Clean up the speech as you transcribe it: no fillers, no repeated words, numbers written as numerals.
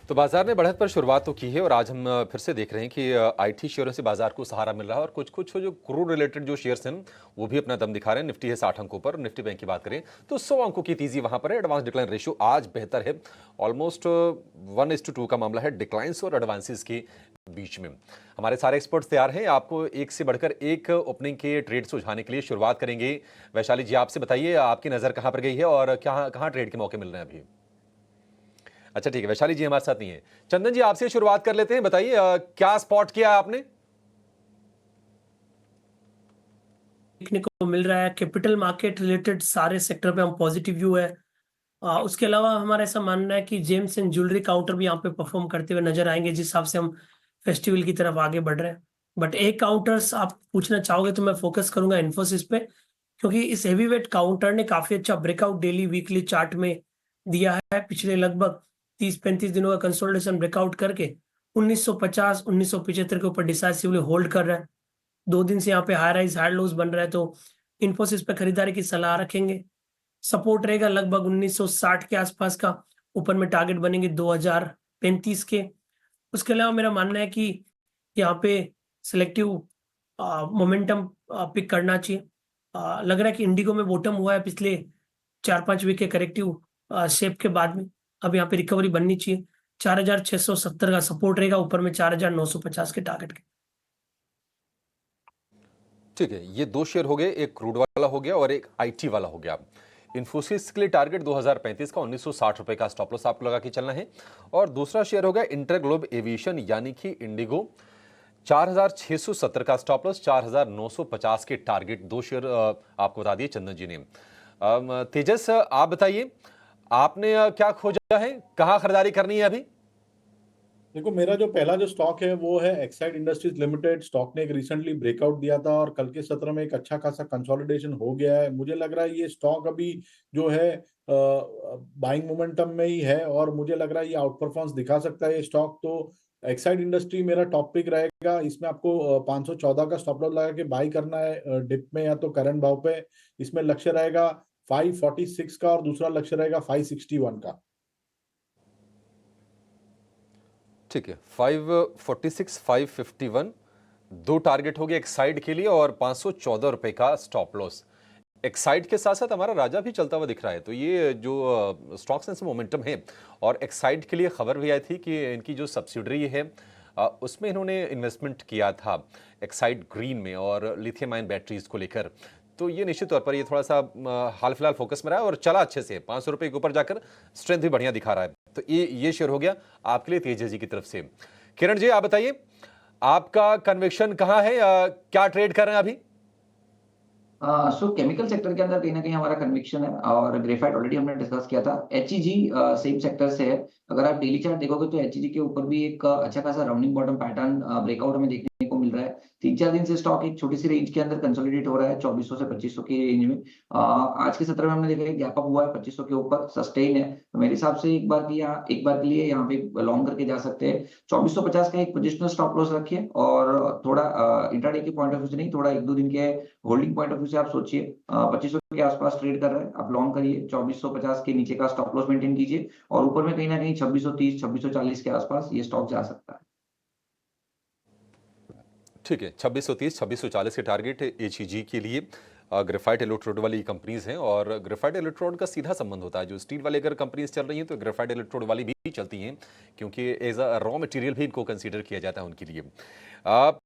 तो बाजार ने बढ़त पर शुरुआत तो की है और आज हम फिर से देख रहे हैं कि आईटी शेयरों से बाजार को सहारा मिल रहा है और कुछ कुछ जो क्रूड रिलेटेड जो शेयर्स हैं वो भी अपना दम दिखा रहे हैं। निफ्टी है 60 अंकों पर। निफ्टी बैंक की बात करें तो 100 अंकों की तेजी वहां पर है। एडवांस डिक्लाइन रेशियो आज बेहतर है, ऑलमोस्ट 1:2 का मामला है डिक्लाइंस और एडवांसेस के बीच में। हमारे सारे एक्सपर्ट्स तैयार हैं आपको एक से बढ़कर एक ओपनिंग के ट्रेड सुझाने के लिए। शुरुआत करेंगे वैशाली जी, आपसे बताइए आपकी नजर कहां पर गई है और कहां कहां ट्रेड के मौके मिल रहे हैं अभी। अच्छा ठीक है, वैशाली जी हमारे साथ नहीं है। चंदन जी आपसे शुरुआत कर लेते हैं, बताइए क्या स्पॉट किया आपने। देखने को मिल रहा है कैपिटल मार्केट रिलेटेड सारे सेक्टर पे हम पॉजिटिव व्यू है। उसके अलावा हमारा ऐसा मानना है कि जेम्स एंड ज्वेलरी काउंटर भी यहाँ पे परफॉर्म करते हुए नजर आएंगे जिस हिसाब से हम फेस्टिवल की तरफ आगे बढ़ रहे हैं। बट एक काउंटर्स आप पूछना चाहोगे तो मैं फोकस करूंगा इन्फोसिस पे, क्योंकि इस हेवीवेट काउंटर ने काफी अच्छा ब्रेकआउट डेली वीकली चार्ट में दिया है। पिछले लगभग 30-35 दिनों का कंसोलिडेशन ब्रेकआउट करके 1950 1975 के ऊपर डिसाइसिवली होल्ड कर रहा है। 2 दिन से यहाँ पे हाई राइज हाई लोज बन रहा है, तो इन्फोसिस पे खरीदारी की सलाह रखेंगे। सपोर्ट रहेगा लगभग 1960 के आसपास का, ऊपर में टारगेट बनेंगे 2035 के। उसके अलावा मेरा मानना है कि यहाँ पे सिलेक्टिव मोमेंटम पिक करना चाहिए। लग रहा है कि इंडिगो में बॉटम हुआ है पिछले 4-5 वीक के करेक्टिव शेप के बाद में। अब यहाँ पे रिकवरी बननी चाहिए। 4670 का सपोर्ट रहेगा, ऊपर में 4950 के टारगेट के। ठीक है, ये दो शेयर हो गए, एक क्रूड वाला हो गया और एक आईटी वाला हो गया। इन्फोसिस के लिए टारगेट 2035 का 1960 रुपए का स्टॉप लॉस आपको लगा के चलना है। और दूसरा शेयर हो गया इंटरग्लोब एविएशन यानी कि इंडिगो, 4670 का स्टॉप लॉस, 4950 के टारगेट। दो शेयर आपको बता दिए चंदन जी ने। तेजस आप बताइए आपने क्या खोजा है, कहां खरीदारी करनी है अभी। देखो, मेरा जो पहला जो स्टॉक है वो है एक्साइड इंडस्ट्रीज लिमिटेड। स्टॉक ने एक रिसेंटली ब्रेकआउट दिया था और कल के सत्र में एक अच्छा खासा कंसोलिडेशन हो गया है। मुझे लग रहा है ये स्टॉक अभी जो है बाइंग मोमेंटम में ही है और मुझे लग रहा है ये आउट परफॉर्मेंस दिखा सकता है ये स्टॉक। तो एक्साइड इंडस्ट्री मेरा टॉप पिक रहेगा। इसमें आपको 514 का स्टॉप लॉस लगा के बाई करना है डिप में या तो करंट भाव पे। इसमें लक्ष्य रहेगा 546 का और दूसरा लक्ष्य रहेगा 561 का। ठीक है, 546 551 दो टारगेट हो गए एक्साइड के लिए और 514 रुपए का स्टॉप लॉस। एक्साइड के साथ साथ हमारा राजा भी चलता हुआ दिख रहा है, तो ये जो स्टॉक्स हैं मोमेंटम है। और एक्साइड के लिए खबर भी आई थी कि इनकी जो सब्सिडरी है उसमें इन्होंने इन्वेस्टमेंट किया था एक्साइड ग्रीन में और लिथियम आयन बैटरीज को लेकर। तो ये निश्चित तौर पर ये थोड़ा सा हाल फिलहाल फोकस में रहा है और चला अच्छे से 500 रुपए के ऊपर जाकर स्ट्रेंथ भी बढ़िया दिखा रहा है। तो ये शेयर हो गया आपके लिए तेज जी की तरफ से। किरण जी आप बताइए आपका कन्विक्शन कहां है, क्या ट्रेड कर रहे हैं अभी। सो केमिकल सेक्टर के अंदर कहीं ना कहीं हमारा कन्विक्शन है और ग्रेफाइट ऑलरेडी हमने डिस्कस किया था। एचईजी सेम सेक्टर से है। अगर आप डेली चार्ट देखोगे तो एचईजी के ऊपर भी एक अच्छा खासा राउंडिंग बॉटम पैटर्न ब्रेकआउट हमें देखने को मिल रहा है। 3-4 दिन से स्टॉक एक छोटी सी रेंज के अंदर कंसोलिडेट हो रहा है 2400 से 2500 की रेंज में। आज के सत्र में हमने देखा गैप अप हुआ है 2500 के ऊपर, सस्टेन है। तो मेरे हिसाब से एक बार के लिए यहाँ पे लॉन्ग करके जा सकते हैं। 2450 का एक पोजिशनल स्टॉप लॉस रखिए और थोड़ा इंट्राडे के पॉइंट ऑफ व्यू से नहीं, थोड़ा 1-2 दिन के होल्डिंग पॉइंट ऑफ व्यू से आप सोचिए 2500 के आसपास ट्रेड कर रहा है, आप लॉन्ग करिए। 2450 के नीचे का स्टॉप लॉस मेंटेन कीजिए और ऊपर में कहीं ना कहीं 2630 2640 के आसपास ये स्टॉक जा सकता है। ठीक है, 2630 2640 के टारगेट एचईजी के लिए। ग्रेफाइट इलेक्ट्रोड वाली कंपनीज हैं और ग्रेफाइट इलेक्ट्रोड का सीधा संबंध होता है। जो स्टील वाले अगर कंपनीज चल रही हैं तो ग्रेफाइट इलेक्ट्रोड वाली भी चलती हैं, क्योंकि एज अ रॉ मटेरियल भी इनको कंसीडर किया जाता है उनके लिए।